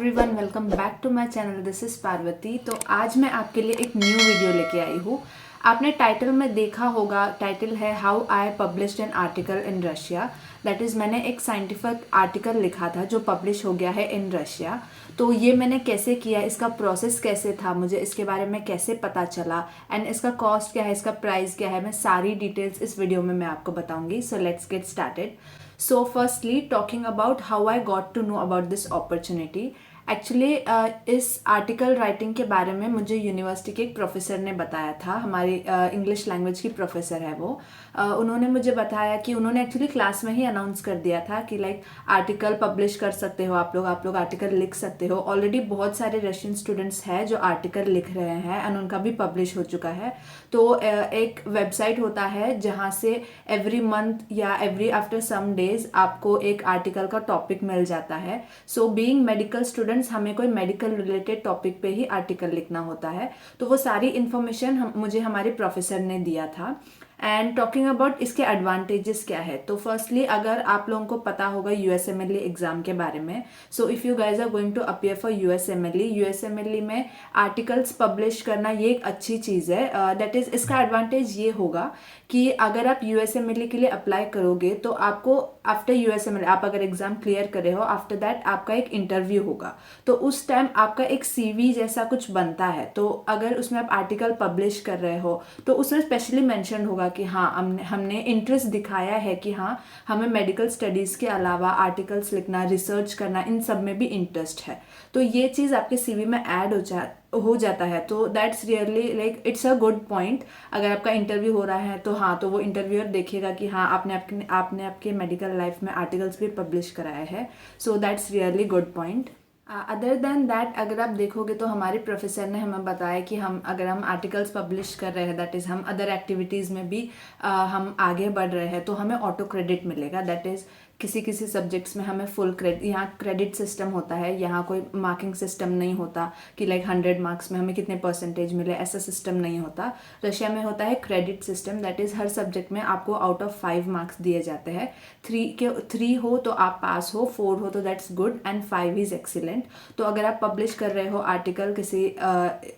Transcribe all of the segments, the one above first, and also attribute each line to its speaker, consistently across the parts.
Speaker 1: Everyone, welcome back to my channel. This is Parvati. तो आज मैं आपके लिए एक न्यू वीडियो लेके आई हूँ। आपने टाइटल में देखा होगा, टाइटल है how I published an article in Russia. That is मैंने एक साइंटिफिक आर्टिकल लिखा था जो पब्लिश हो गया है इन रशिया। तो ये मैंने कैसे किया, इसका प्रोसेस कैसे था, मुझे इसके बारे में कैसे पता चला एंड इसका कॉस्ट क्या है, इसका प्राइस क्या है, मैं सारी डिटेल्स इस वीडियो में मैं आपको बताऊंगी। So let's get started. So, firstly, talking about how I got to know about this opportunity. Actually इस आर्टिकल राइटिंग के बारे में मुझे यूनिवर्सिटी के एक प्रोफेसर ने बताया था। हमारी इंग्लिश लैंग्वेज की प्रोफेसर है वो। उन्होंने मुझे बताया कि उन्होंने एक्चुअली क्लास में ही अनाउंस कर दिया था कि लाइक आर्टिकल पब्लिश कर सकते हो, आप लोग आर्टिकल लिख सकते हो। ऑलरेडी बहुत सारे रशियन स्टूडेंट्स हैं जो आर्टिकल लिख रहे हैं एंड उनका भी पब्लिश हो चुका है। तो एक वेबसाइट होता है जहाँ से एवरी मंथ या एवरी आफ्टर सम डेज आपको एक आर्टिकल का टॉपिक मिल जाता है। सो बीइंग मेडिकल स्टूडेंट्स, हमें कोई मेडिकल रिलेटेड टॉपिक पे ही आर्टिकल लिखना होता है। तो वो सारी इन्फॉर्मेशन मुझे हमारे प्रोफेसर ने दिया था। एंड टॉकिंग अबाउट इसके एडवांटेजेस क्या है, तो फर्स्टली अगर आप लोगों को पता होगा यूएसएमएलई एग्जाम के बारे में। So if you guys are going to appear for USMLE में आर्टिकल्स पब्लिश करना ये एक अच्छी चीज़ है। दैट इज़ इसका एडवांटेज ये होगा कि अगर आप यूएसएमएलई के लिए अप्लाई करोगे तो आपको आफ्टर यूएसएमएलई, आप अगर एग्जाम क्लियर करे हो, आफ्टर दैट आपका एक इंटरव्यू होगा। तो उस टाइम आपका एक सीवी जैसा कुछ बनता है। तो अगर उसमें आप आर्टिकल पब्लिश कर रहे हो तो उसमें स्पेशली मेंशन होगा कि हाँ हमने इंटरेस्ट दिखाया है कि हाँ हमें मेडिकल स्टडीज़ के अलावा आर्टिकल्स लिखना, रिसर्च करना, इन सब में भी इंटरेस्ट है। तो ये चीज़ आपके सीवी में ऐड हो जाता है। तो that's really like it's a good point. अगर आपका इंटरव्यू हो रहा है तो हाँ, तो वो इंटरव्यूअर देखेगा कि हाँ आपने आपके मेडिकल लाइफ में आर्टिकल्स भी पब्लिश कराया है। So that's really good point. Other than that, अगर आप देखोगे तो हमारे प्रोफेसर ने हमें बताया कि अगर हम आर्टिकल्स पब्लिश कर रहे हैं, दैट इज़ हम अदर एक्टिविटीज़ में भी हम आगे बढ़ रहे हैं, तो हमें ऑटो क्रेडिट मिलेगा। दैट इज़ किसी किसी सब्जेक्ट्स में हमें फुल क्रेडिट, यहाँ क्रेडिट सिस्टम होता है, यहाँ कोई मार्किंग सिस्टम नहीं होता कि लाइक 100 मार्क्स में हमें कितने परसेंटेज मिले, ऐसा सिस्टम नहीं होता। रशिया में होता है credit system. That is her subject में आपको आउट ऑफ 5 मार्क्स दिए जाते हैं। 3 हो तो आप पास हो, 4 हो तो that's good and 5 is excellent. तो अगर आप पब्लिश कर रहे हो आर्टिकल किसी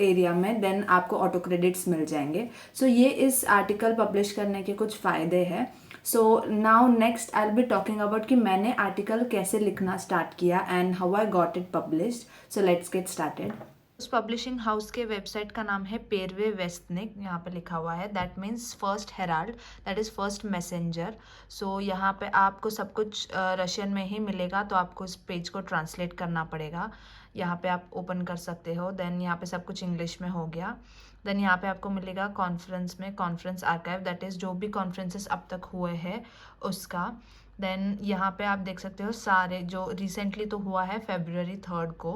Speaker 1: एरिया में, देन आपको ऑटो क्रेडिट्स मिल जाएंगे। सो ये इस आर्टिकल पब्लिश करने के कुछ फ़ायदे हैं। So now next I will be talking about कि मैंने आर्टिकल कैसे लिखना स्टार्ट किया and how I got it published. So let's get started. उस पब्लिशिंग हाउस के वेबसाइट का नाम है पेरवे वेस्टनिक, यहाँ पे लिखा हुआ है। That means first herald, that is first messenger. So यहाँ पे आपको सब कुछ रशियन में ही मिलेगा, तो आपको इस पेज को ट्रांसलेट करना पड़ेगा। यहाँ पे आप ओपन कर सकते हो। देन यहाँ पे सब कुछ इंग्लिश में हो गया। देन यहाँ पे आपको मिलेगा कॉन्फ्रेंस में कॉन्फ्रेंस आर्काइव, दैट इज़ जो भी कॉन्फ्रेंसेस अब तक हुए हैं उसका। देन यहाँ पे आप देख सकते हो सारे जो रिसेंटली तो हुआ है February 3 को।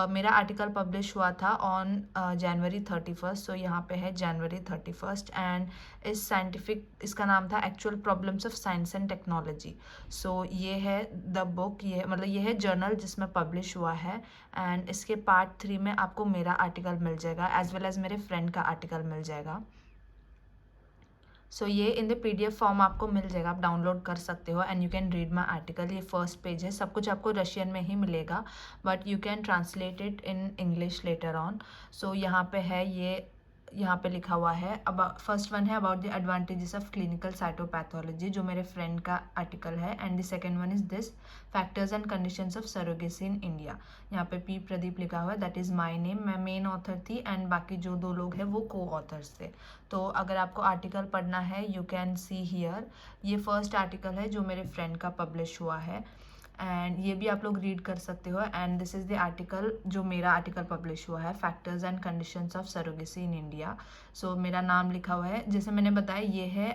Speaker 1: मेरा आर्टिकल पब्लिश हुआ था ऑन January 31। सो यहाँ पे है January 31 एंड इस साइंटिफिक, इसका नाम था actual problems of science and technology. So ये है द बुक, ये मतलब ये है जर्नल जिसमें पब्लिश हुआ है। एंड इसके पार्ट 3 में आपको मेरा आर्टिकल मिल जाएगा एज वेल एज मेरे फ्रेंड का आर्टिकल मिल जाएगा। सो ये इन द PDF फॉर्म आपको मिल जाएगा, आप डाउनलोड कर सकते हो and you can read my article. ये फर्स्ट पेज है, सब कुछ आपको रशियन में ही मिलेगा but you can translate it in English later on. So यहाँ पे है ये, यहाँ पे लिखा हुआ है अब फर्स्ट वन है about the advantages of clinical cytopathology, जो मेरे फ्रेंड का आर्टिकल है। And the second one is this, factors and conditions of surrogacy in India. यहाँ पे पी प्रदीप लिखा हुआ है, दैट इज़ माय नेम, मैं मेन ऑथर थी एंड बाकी जो 2 लोग हैं वो को ऑथर्स थे। तो अगर आपको आर्टिकल पढ़ना है यू कैन सी हियर। ये फर्स्ट आर्टिकल है जो मेरे फ्रेंड का पब्लिश हुआ है एंड ये भी आप लोग रीड कर सकते हो। And this is the article जो मेरा आर्टिकल पब्लिश हुआ है, factors and conditions of surrogacy in India. So मेरा नाम लिखा हुआ है, जैसे मैंने बताया ये है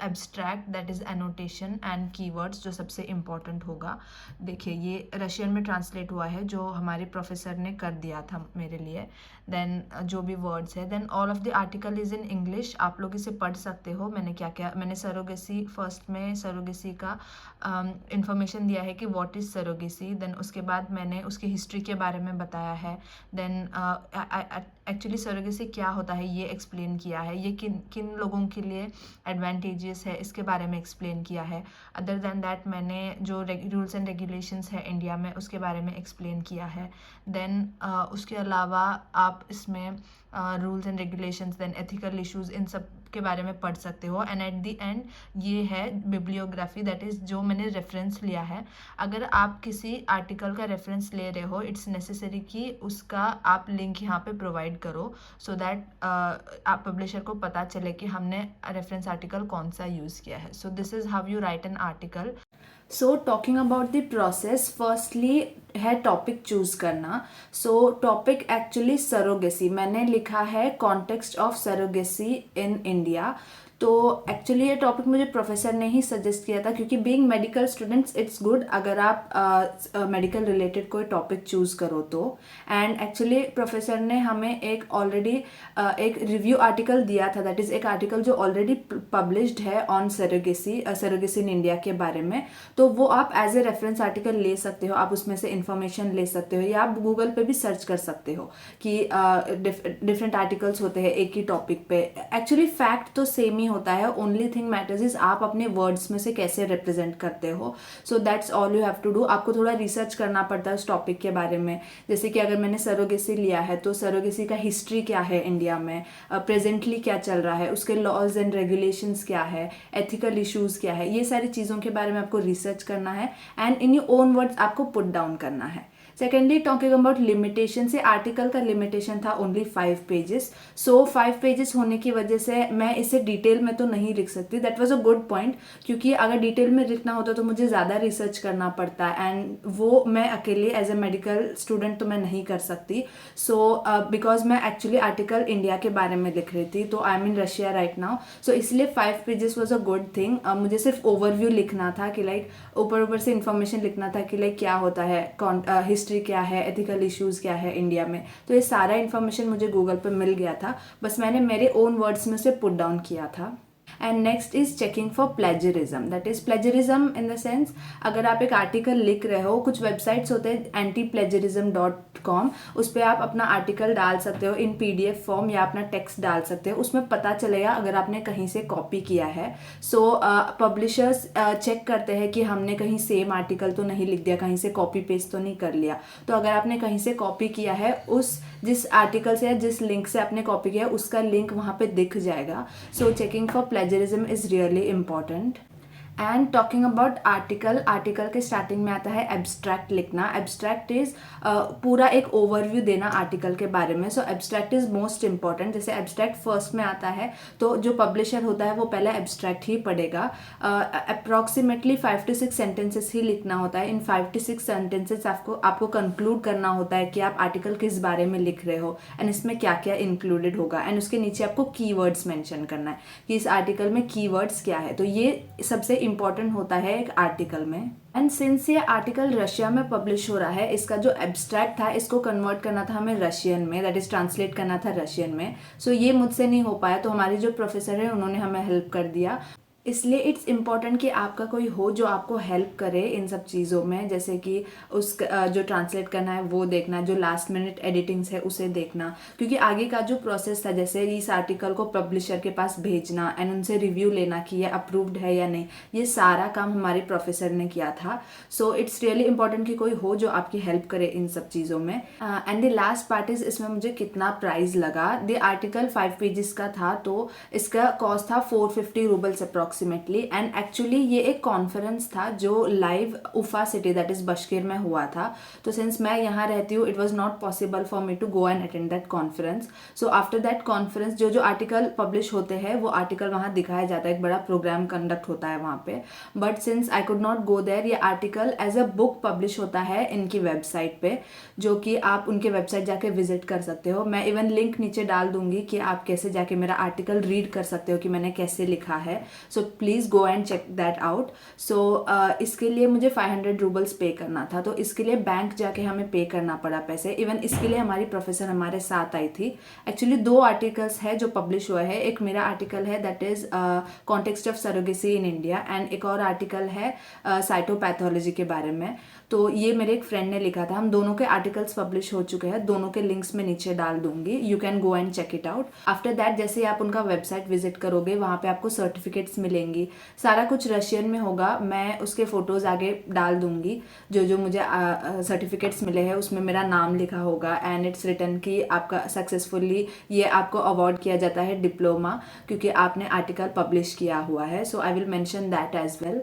Speaker 1: abstract, that is annotation and keywords जो सबसे इम्पॉर्टेंट होगा। देखिए ये रशियन में ट्रांसलेट हुआ है जो हमारे प्रोफेसर ने कर दिया था मेरे लिए। देन जो भी वर्ड्स है, then all of the article is in English, आप लोग इसे पढ़ सकते हो। मैंने क्या क्या, मैंने सरोगेसी, फर्स्ट में सरोगेसी का इंफॉर्मेशन दिया है कि व्हाट इज़ सरोगेसी। देन उसके बाद मैंने उसकी हिस्ट्री के बारे में बताया है। देन एक्चुअली सरोगेसी क्या होता है ये एक्सप्लेन किया है, ये किन किन लोगों के लिए एडवांटेजेस प्रोसीजर्स है इसके बारे में एक्सप्लेन किया है। अदर देन दैट मैंने जो रूल्स एंड रेगुलेशंस है इंडिया में उसके बारे में एक्सप्लेन किया है। देन उसके अलावा आप इसमें rules and regulations, then ethical issues, इन सब के बारे में पढ़ सकते हो। एंड एट द एंड ये है बिब्लियोग्राफी, दैट इज़ जो मैंने रेफरेंस लिया है। अगर आप किसी आर्टिकल का रेफरेंस ले रहे हो, इट्स नेसेसरी कि उसका आप लिंक यहाँ पे प्रोवाइड करो, सो दैट आप पब्लिशर को पता चले कि हमने रेफरेंस आर्टिकल कौन सा यूज़ किया है। So this is how you right an article. So talking about the process, firstly है टॉपिक चूज करना। सो टॉपिक एक्चुअली सरोगेसी, मैंने लिखा है context of surrogacy in India. तो एक्चुअली ये टॉपिक मुझे प्रोफेसर ने ही सजेस्ट किया था, क्योंकि being medical students it's good अगर आप मेडिकल रिलेटेड कोई टॉपिक चूज़ करो तो। एंड एक्चुअली प्रोफेसर ने हमें एक ऑलरेडी एक रिव्यू आर्टिकल दिया था, दैट इज़ एक आर्टिकल जो ऑलरेडी पब्लिश्ड है ऑन सरोगेसी इन इंडिया के बारे में। तो वो आप एज ए रेफरेंस आर्टिकल ले सकते हो, आप उसमें से इंफॉर्मेशन ले सकते हो, या आप गूगल पे भी सर्च कर सकते हो कि डिफरेंट आर्टिकल्स होते हैं एक ही टॉपिक पे। एक्चुअली फैक्ट तो सेम ही होता है, ओनली थिंग मैटर्स इज आप अपने वर्ड्स में से कैसे रिप्रेजेंट करते हो। So that's all you have to do. आपको थोड़ा रिसर्च करना पड़ता है उस टॉपिक के बारे में। जैसे कि अगर मैंने सरोगेसी लिया है तो सरोगेसी का हिस्ट्री क्या है इंडिया में, प्रेजेंटली क्या चल रहा है, उसके लॉज एंड रेगुलेशंस क्या है, एथिकल इश्यूज क्या है, ये सारी चीज़ों के बारे में आपको रिसर्च करना है and in your own words आपको पुट डाउन करना है। सेकेंडली टॉकिंग अबाउट लिमिटेशन, से आर्टिकल का लिमिटेशन था ओनली 5 पेजेस। सो 5 पेजेस होने की वजह से मैं इसे डिटेल में तो नहीं लिख सकती। That was a good point, क्योंकि अगर डिटेल में लिखना होता तो मुझे ज़्यादा रिसर्च करना पड़ता एंड वो मैं अकेले एज ए मेडिकल स्टूडेंट तो मैं नहीं कर सकती। सो बिकॉज मैं एक्चुअली आर्टिकल इंडिया के बारे में लिख रही थी, तो I am in Russia right now, so इसलिए 5 pages was a good thing. मुझे सिर्फ ओवरव्यू लिखना था कि लाइक ऊपर से इन्फॉर्मेशन लिखना था कि लाइक क्या होता है, हिस्ट्री क्या है, एथिकल इश्यूज क्या है इंडिया में। तो ये सारा इन्फॉर्मेशन मुझे गूगल पे मिल गया था, बस मैंने मेरे ओन वर्ड्स में से पुट डाउन किया था। And next is checking for plagiarism, that is plagiarism in the sense अगर आप एक आर्टिकल लिख रहे हो, कुछ वेबसाइट्स होते हैं antiplagiarism.com, उस पर आप अपना आर्टिकल डाल सकते हो इन PDF फॉर्म या अपना टेक्स्ट डाल सकते हो, उसमें पता चलेगा अगर आपने कहीं से कॉपी किया है। सो पब्लिशर्स चेक करते हैं कि हमने कहीं सेम आर्टिकल तो नहीं लिख दिया, कहीं से कॉपी पेस्ट तो नहीं कर लिया। तो अगर आपने कहीं से कॉपी किया है, उस जिस आर्टिकल से या जिस लिंक से आपने कॉपी किया है उसका लिंक वहाँ पे दिख जाएगा। So checking for plagiarism is really important. And talking about article के स्टार्टिंग में आता है एब्स्ट्रैक्ट लिखना। एब्स्ट्रैक्ट इज पूरा एक ओवरव्यू देना आर्टिकल के बारे में। सो एब्स्ट्रैक्ट इज मोस्ट इंपॉर्टेंट। जैसे एब्स्ट्रैक्ट फर्स्ट में आता है तो जो पब्लिशर होता है वो पहले एब्स्ट्रैक्ट ही पढ़ेगा। अप्रॉक्सीमेटली 5 to 6 सेंटेंसेस ही लिखना होता है। इन 5 to 6 सेंटेंसेस आपको कंक्लूड करना होता है कि आप आर्टिकल किस बारे में लिख रहे हो एंड इसमें क्या क्या इंक्लूडेड होगा, एंड उसके नीचे आपको कीवर्ड्स मेंशन करना है कि इस आर्टिकल में कीवर्ड्स क्या है। तो ये सबसे इंपॉर्टेंट होता है एक आर्टिकल में। एंड सिंस ये आर्टिकल रशिया में पब्लिश हो रहा है, इसका जो एब्स्ट्रैक्ट था इसको कन्वर्ट करना था हमें रशियन में, दैट इज ट्रांसलेट करना था रशियन में। सो ये मुझसे नहीं हो पाया, तो हमारी जो प्रोफेसर है उन्होंने हमें हेल्प कर दिया। इसलिए इट्स इम्पॉर्टेंट कि आपका कोई हो जो आपको हेल्प करे इन सब चीज़ों में, जैसे कि उस जो ट्रांसलेट करना है वो देखना, जो लास्ट मिनट एडिटिंग्स है उसे देखना, क्योंकि आगे का जो प्रोसेस था जैसे इस आर्टिकल को पब्लिशर के पास भेजना एंड उनसे रिव्यू लेना कि ये अप्रूव्ड है या नहीं, ये सारा काम हमारे प्रोफेसर ने किया था। सो इट्स रियली इंपॉर्टेंट कि कोई हो जो आपकी हेल्प करे इन सब चीज़ों में। And the last part is इसमें मुझे कितना प्राइस लगा। द आर्टिकल 5 पेजेस का था, तो इसका कॉस्ट था 450 रूबल्स अप्रॉक्सीमेटली। एंड एक्चुअली ये एक कॉन्फ्रेंस था जो live Ufa city that is Bashkir में हुआ था। तो सिंस मैं यहाँ रहती हूँ, it was not possible for me to go and attend that conference. So after that conference जो आर्टिकल पब्लिश होते हैं वो आर्टिकल वहाँ दिखाया जाता है, एक बड़ा प्रोग्राम कंडक्ट होता है वहाँ पे। But since I could not go there, ये article as a book publish होता है इनकी वेबसाइट पे, जो कि आप उनके वेबसाइट जाके विजिट कर सकते हो। मैं इवन लिंक नीचे डाल दूंगी कि आप कैसे जाके मेरा आर्टिकल रीड कर सकते हो कि मैंने कैसे लिखा है। So please go and check that out. So इसके लिए मुझे 500 रूबल्स पे करना था, तो इसके लिए बैंक जाके हमें पे करना पड़ा पैसे। इवन इसके लिए हमारी प्रोफेसर हमारे साथ आई थी। एक्चुअली 2 आर्टिकल्स है जो पब्लिश हुआ है, एक मेरा आर्टिकल है that is context of surrogacy in India, and एक और आर्टिकल है साइटोपैथोलॉजी के बारे में। तो ये मेरे एक फ्रेंड ने लिखा था। हम दोनों के आर्टिकल्स पब्लिश हो चुके हैं, दोनों के लिंक्स मैं नीचे डाल दूंगी, you can go and check it out. After that जैसे आप उनका वेबसाइट विजिट करोगे, वहाँ पे आपको सर्टिफिकेट्स मिलेंगे मिलेंगी, सारा कुछ रशियन में होगा। मैं उसके फ़ोटोज़ आगे डाल दूँगी, जो जो मुझे सर्टिफिकेट्स मिले हैं उसमें मेरा नाम लिखा होगा एंड इट्स रिटन कि आपका सक्सेसफुली ये आपको अवार्ड किया जाता है डिप्लोमा, क्योंकि आपने आर्टिकल पब्लिश किया हुआ है। So I will mention that as well.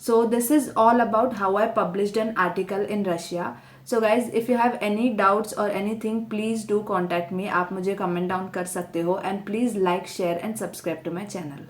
Speaker 1: So this is all about how I published an article in Russia. So guys, if you have any doubts or anything, please do contact me. आप मुझे comment down कर सकते हो and please like, share and subscribe to my channel.